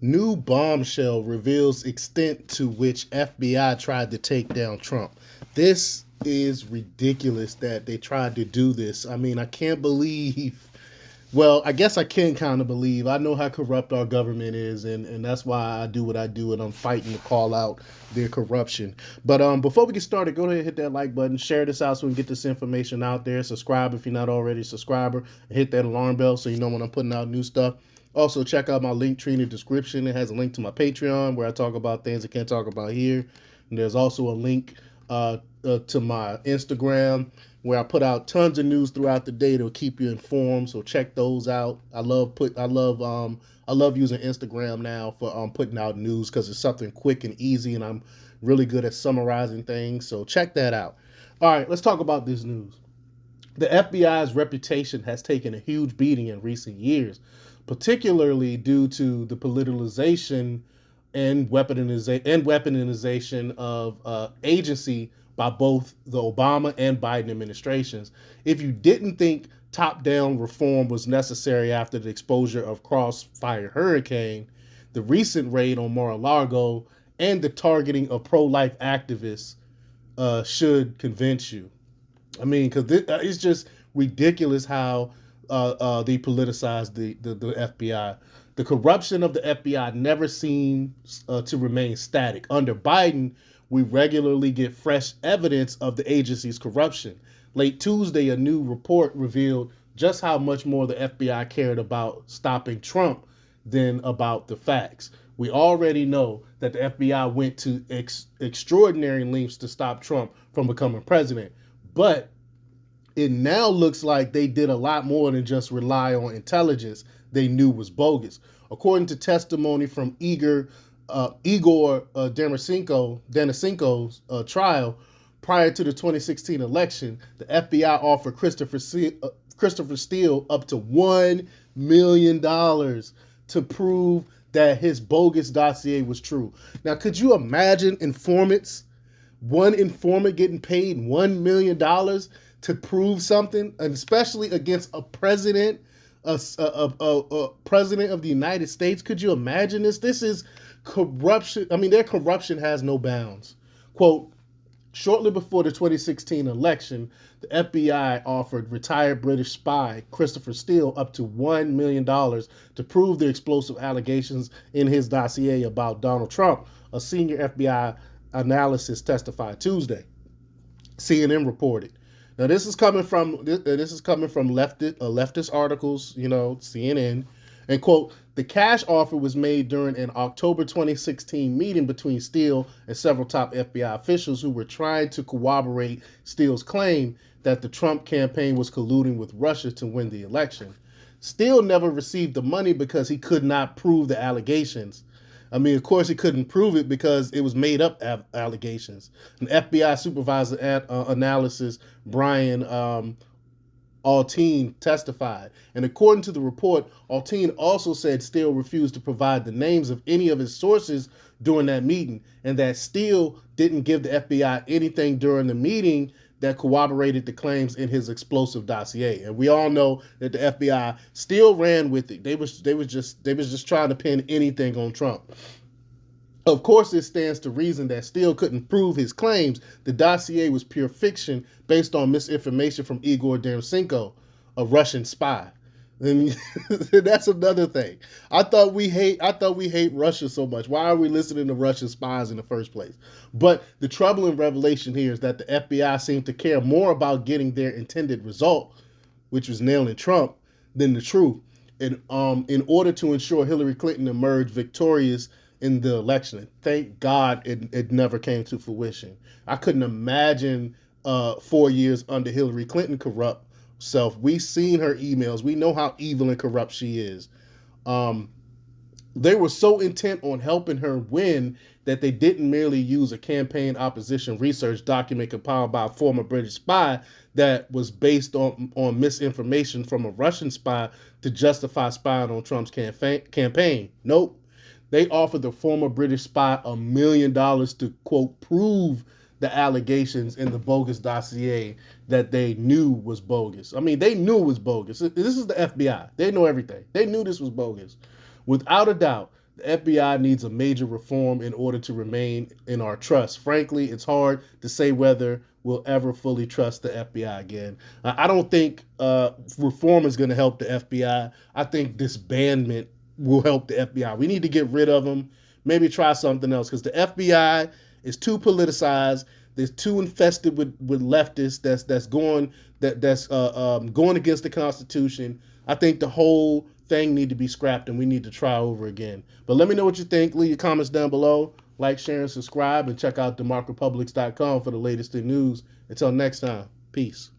New bombshell reveals extent to which FBI tried to take down Trump. This is ridiculous that they tried to do this. I mean, I can't believe. Well, I guess I can kind of believe. I know how corrupt our government is, and that's why I do what I do, and I'm fighting to call out their corruption. But before we get started, go ahead and hit that like button, share this out so we can get this information out there. Subscribe if you're not already a subscriber, and hit that alarm bell so you know when I'm putting out new stuff. Also, check out my link tree in the description. It has a link to my Patreon where I talk about things I can't talk about here. And there's also a link to my Instagram where I put out tons of news throughout the day to keep you informed. So check those out. I love using Instagram now for putting out news because it's something quick and easy, and I'm really good at summarizing things. So check that out. All right, let's talk about this news. The FBI's reputation has taken a huge beating in recent years, particularly due to the politicalization and weaponization of agency by both the Obama and Biden administrations. If you didn't think top-down reform was necessary after the exposure of Crossfire Hurricane, the recent raid on Mar-a-Lago, and the targeting of pro-life activists should convince you. I mean, because it's just ridiculous how they politicize the FBI. The corruption of the FBI never seems to remain static. Under Biden, we regularly get fresh evidence of the agency's corruption. Late Tuesday, a new report revealed just how much more the FBI cared about stopping Trump than about the facts. We already know that the FBI went to extraordinary lengths to stop Trump from becoming president. But it now looks like they did a lot more than just rely on intelligence they knew was bogus. According to testimony from Igor Denisenko's trial, prior to the 2016 election, the FBI offered Christopher Steele up to $1 million to prove that his bogus dossier was true. Now, could you imagine informants? One informant getting paid $1 million to prove something, and especially against a president, a president of the United States. Could you imagine this? This is corruption. I mean, their corruption has no bounds. Quote, shortly before the 2016 election, the FBI offered retired British spy Christopher Steele up to $1 million to prove the explosive allegations in his dossier about Donald Trump, a senior FBI analyst testified Tuesday. CNN reported. Now this is coming from leftist articles, CNN, and quote, the cash offer was made during an October 2016 meeting between Steele and several top FBI officials who were trying to corroborate Steele's claim that the Trump campaign was colluding with Russia to win the election. Steele never received the money because he could not prove the allegations. I mean, of course, he couldn't prove it because it was made up allegations. An FBI supervisor analysis, Brian Altine, testified. And according to the report, Altine also said Steele refused to provide the names of any of his sources during that meeting, and that Steele didn't give the FBI anything during the meeting that corroborated the claims in his explosive dossier. And we all know that the FBI still ran with it. They was just trying to pin anything on Trump. Of course, it stands to reason that Steele couldn't prove his claims. The dossier was pure fiction based on misinformation from Igor Denisenko, a Russian spy. And that's another thing. I thought we hate Russia so much. Why are we listening to Russian spies in the first place? But the troubling revelation here is that the FBI seemed to care more about getting their intended result, which was nailing Trump, than the truth. And in order to ensure Hillary Clinton emerged victorious in the election. Thank God it never came to fruition. I couldn't imagine 4 years under Hillary Clinton corrupt self. We seen her emails. We know how evil and corrupt she is. They were so intent on helping her win that they didn't merely use a campaign opposition research document compiled by a former British spy that was based on misinformation from a Russian spy to justify spying on Trump's campaign. Nope. They offered the former British spy $1 million to, quote, prove the allegations in the bogus dossier that they knew was bogus. I mean, they knew it was bogus. This is the FBI. They know everything. They knew this was bogus. Without a doubt, The FBI needs a major reform in order to remain in our trust. Frankly, it's hard to say whether we'll ever fully trust the FBI again. I don't think reform is going to help the FBI. I think disbandment will help the FBI. We need to get rid of them. Maybe try something else because the FBI is too politicized. They're too infested with leftists. That's going against the Constitution. I think the whole thing need to be scrapped and we need to try over again. But let me know what you think. Leave your comments down below. Like, share, and subscribe. And check out demarcrepublics.com for the latest in news. Until next time, peace.